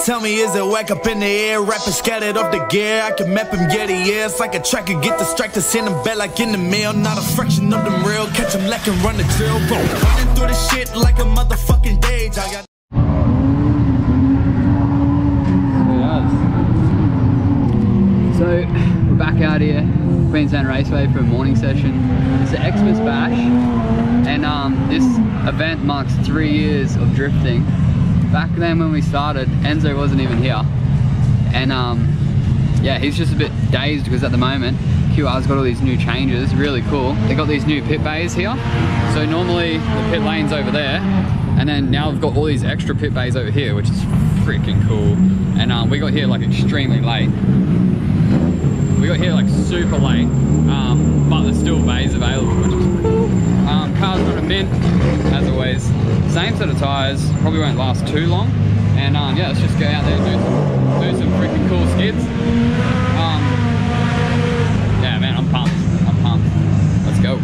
Tell me, is it whack up in the air? Rapping scattered off the gear. I can map him, get it, yeah. It's like a tracker, get distracted, send him back like in the mail. Not a fraction of them real. Catch him lacking, run the drill. Running through the shit like a motherfucking dage. I got. So we're back out here, Queensland Raceway for a morning session. It's the Xmas bash, and this event marks 3 years of drifting. Back then when we started, Enzo wasn't even here, and yeah, he's just a bit dazed because at the moment QR's got all these new changes, really cool. They got these new pit bays here, so normally the pit lane's over there, and then now they've got all these extra pit bays over here, which is freaking cool. And we got here like extremely late. We got here like super late, but there's still bays available, which is pretty cool. Car's got a mint, as always. Same set of tyres, probably won't last too long. And yeah, let's just go out there and do some freaking cool skids. Yeah, man, I'm pumped. I'm pumped. Let's go.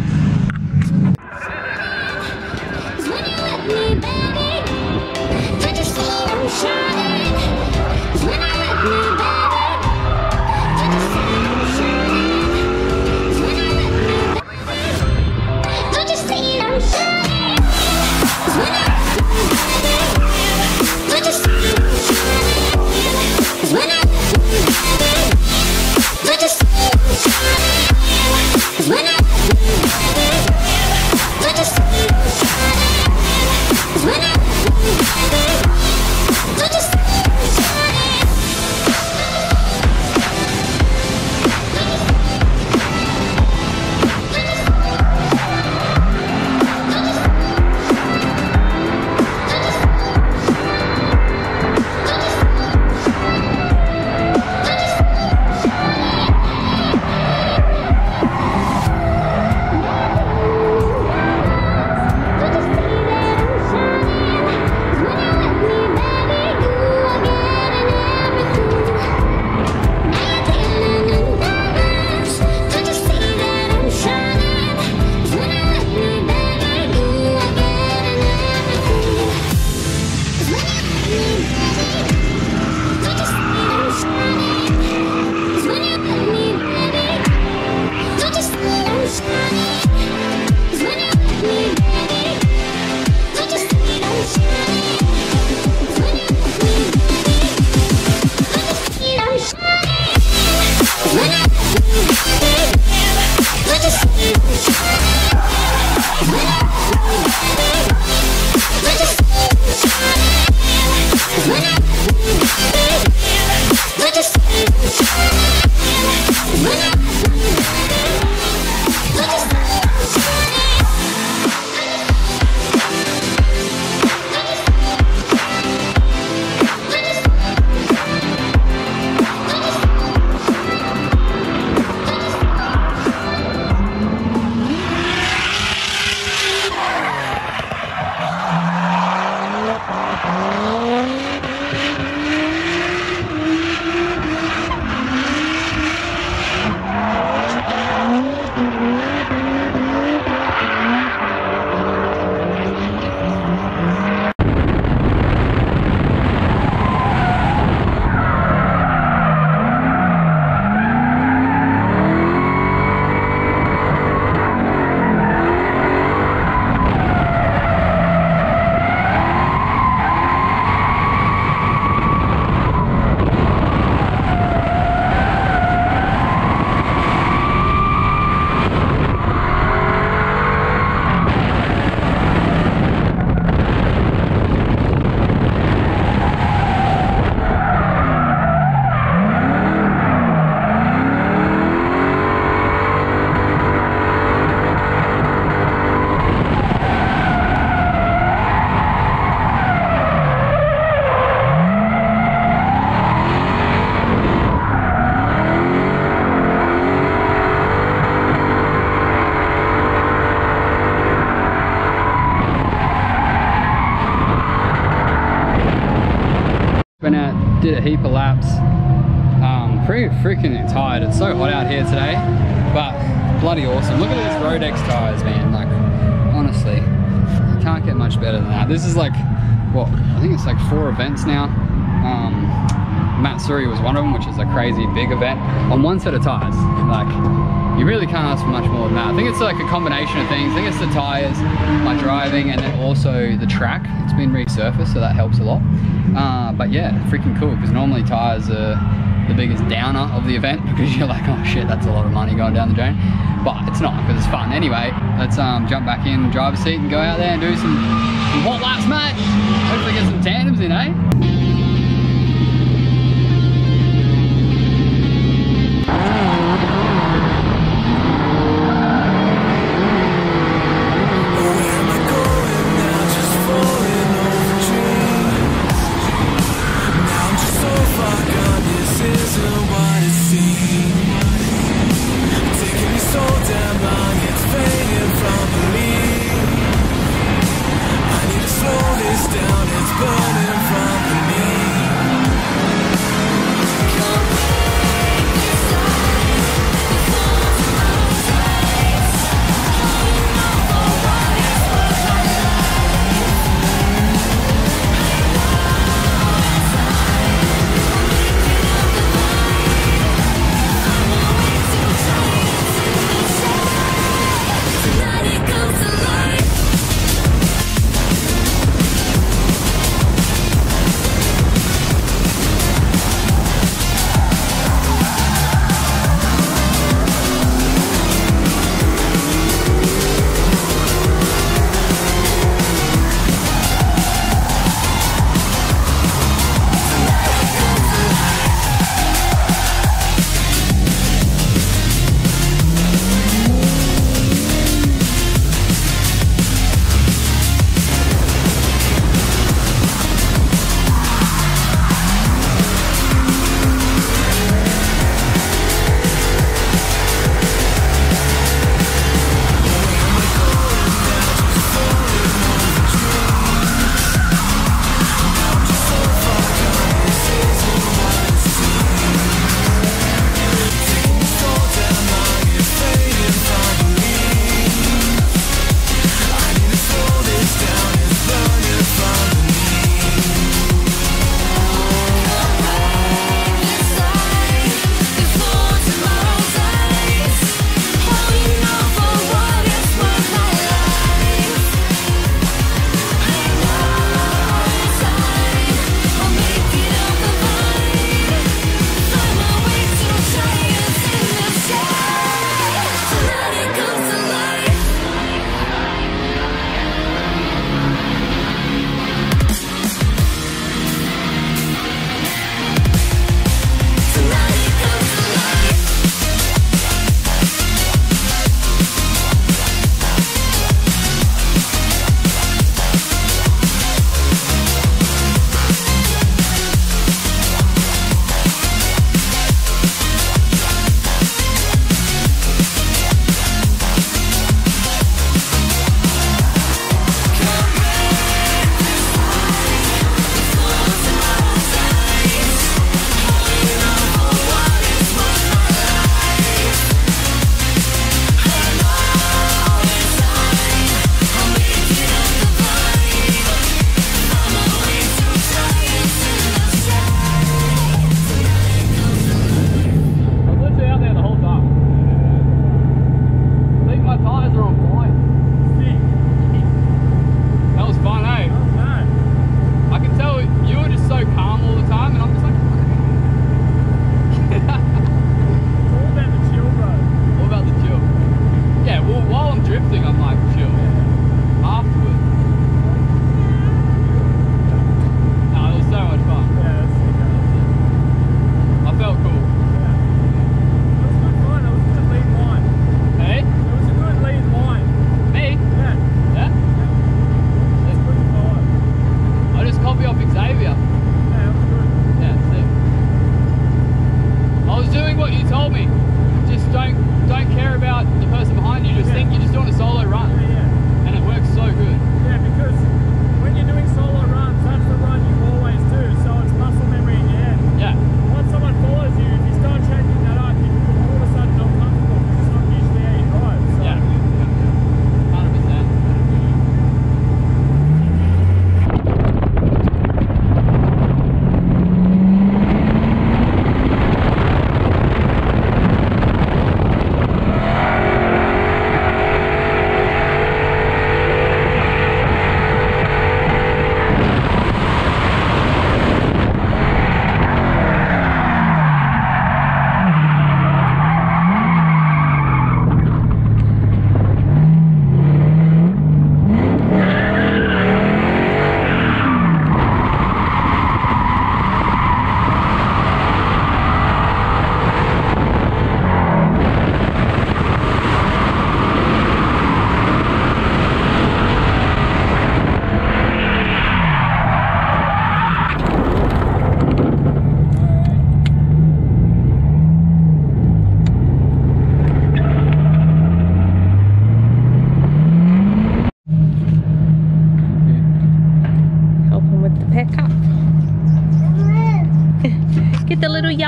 Went out, did a heap of laps. Pretty freaking tired. It's so hot out here today, but bloody awesome. Look at these Road X tires, man. Like, honestly, you can't get much better than that. This is like, what, I think it's like 4 events now. Matsuri was one of them, which is a crazy big event on one set of tires. Like, you really can't ask for much more than that. I think it's like a combination of things. I think it's the tires, my driving, and then also the track. It's been resurfaced, so that helps a lot. But yeah, freaking cool, because normally tires are the biggest downer of the event, because you're like, oh shit, that's a lot of money going down the drain. But it's not, because it's fun. Anyway, let's jump back in the driver's seat and go out there and do some hot laps, mate. Hopefully get some tandems in, eh?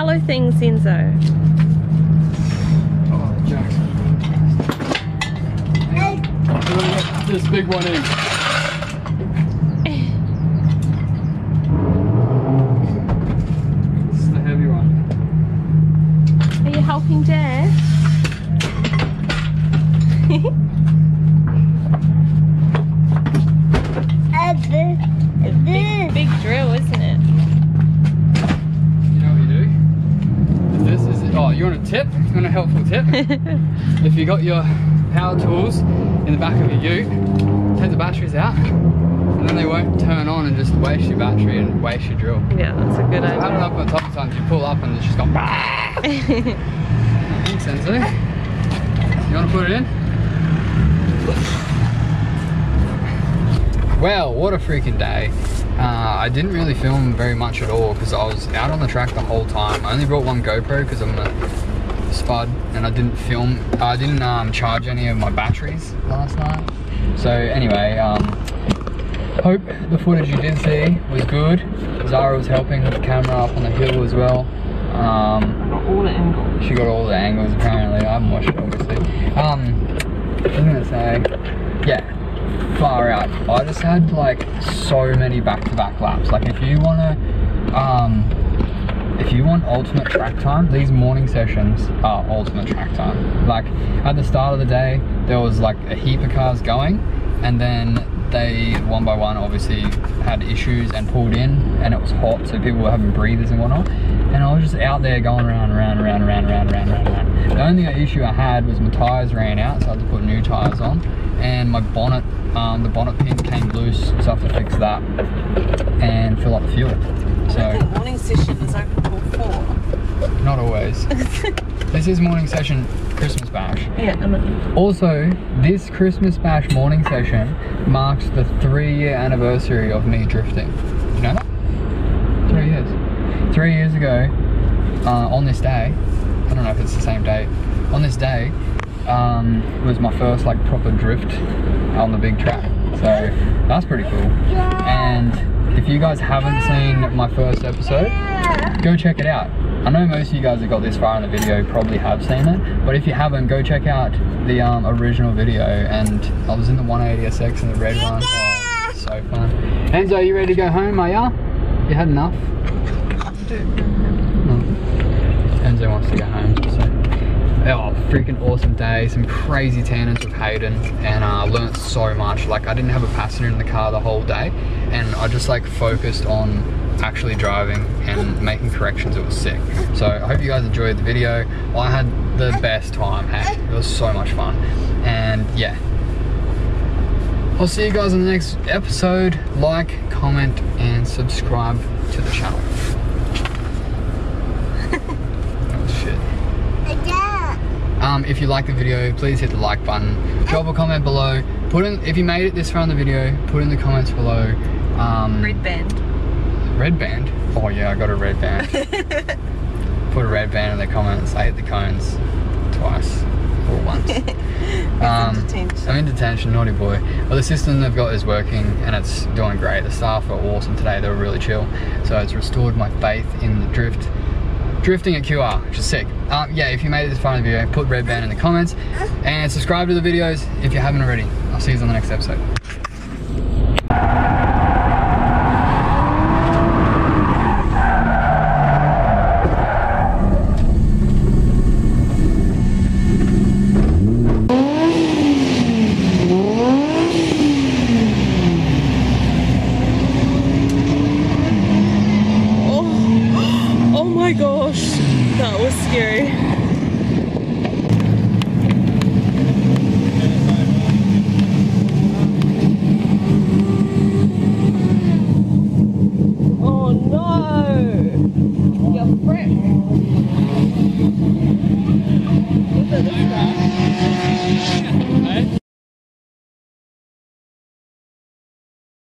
yellow things, Enzo? Oh, jacks. This big one in. This is the heavy one. Are you helping Dad? Big drill, isn't it? You know what you do? This is, oh, you want a tip? You want a helpful tip? If you got your power tools in the back of your ute, take the batteries out, and then they won't turn on and just waste your battery and waste your drill. Yeah, that's a good So idea. have it up on top of times, you pull up and it's just gone. Thanks, Enzie. You want to put it in? Well, what a freaking day. I didn't really film very much at all because I was out on the track the whole time. I only brought one GoPro because I'm a spud and I didn't film, I didn't charge any of my batteries last night. So anyway, hope the footage you did see was good. Zara was helping with the camera up on the hill as well. All the angles. She got all the angles apparently. I haven't watched it obviously. I was gonna say, yeah, far out. I just had like so many back-to-back laps. Like if you want ultimate track time, these morning sessions are ultimate track time. Like at the start of the day, there was like a heap of cars going, and then they one by one obviously had issues and pulled in, and it was hot, so people were having breathers and whatnot. And I was just out there going around. The only issue I had was my tyres ran out, so I had to put new tyres on, and my bonnet, the bonnet pin came loose, so I have to fix that and fill up the fuel. So I think morning session is open till 4. not always. This is morning session Christmas bash. Yeah, I know. Also, this Christmas bash morning session marks the 3-year anniversary of me drifting. You know that? 3 years. 3 years ago, on this day, I don't know if it's the same date, on this day, was my first like proper drift on the big track. So that's pretty cool. And if you guys haven't seen my first episode, go check it out. I know most of you guys that got this far in the video probably have seen it, but if you haven't, go check out the original video. And I was in the 180SX in the red one. Oh, so fun. Enzo, are you ready to go home, are ya? You had enough? No. Enzo wants to go home, so. Oh, freaking awesome day, some crazy tandems with Hayden, and I learned so much. Like I didn't have a passenger in the car the whole day, and I just like focused on actually driving and making corrections. It was sick. So I hope you guys enjoyed the video. I had the best time, hey, it was so much fun. And yeah, I'll see you guys in the next episode. Like, comment, and subscribe to the channel. That was shit. If you like the video, please hit the like button. Drop a comment below. Put in, if you made it this far in the video, put in the comments below. Red band. Red band? Oh yeah, I got a red band. Put a red band in the comments. I hit the cones twice or once. I'm in detention, naughty boy. Well, the system they've got is working and it's doing great. The staff are awesome today. They were really chill. So it's restored my faith in the drifting at QR, which is sick. Yeah, if you made it this far in the video, put red band in the comments and subscribe to the videos if you haven't already. I'll see you on the next episode.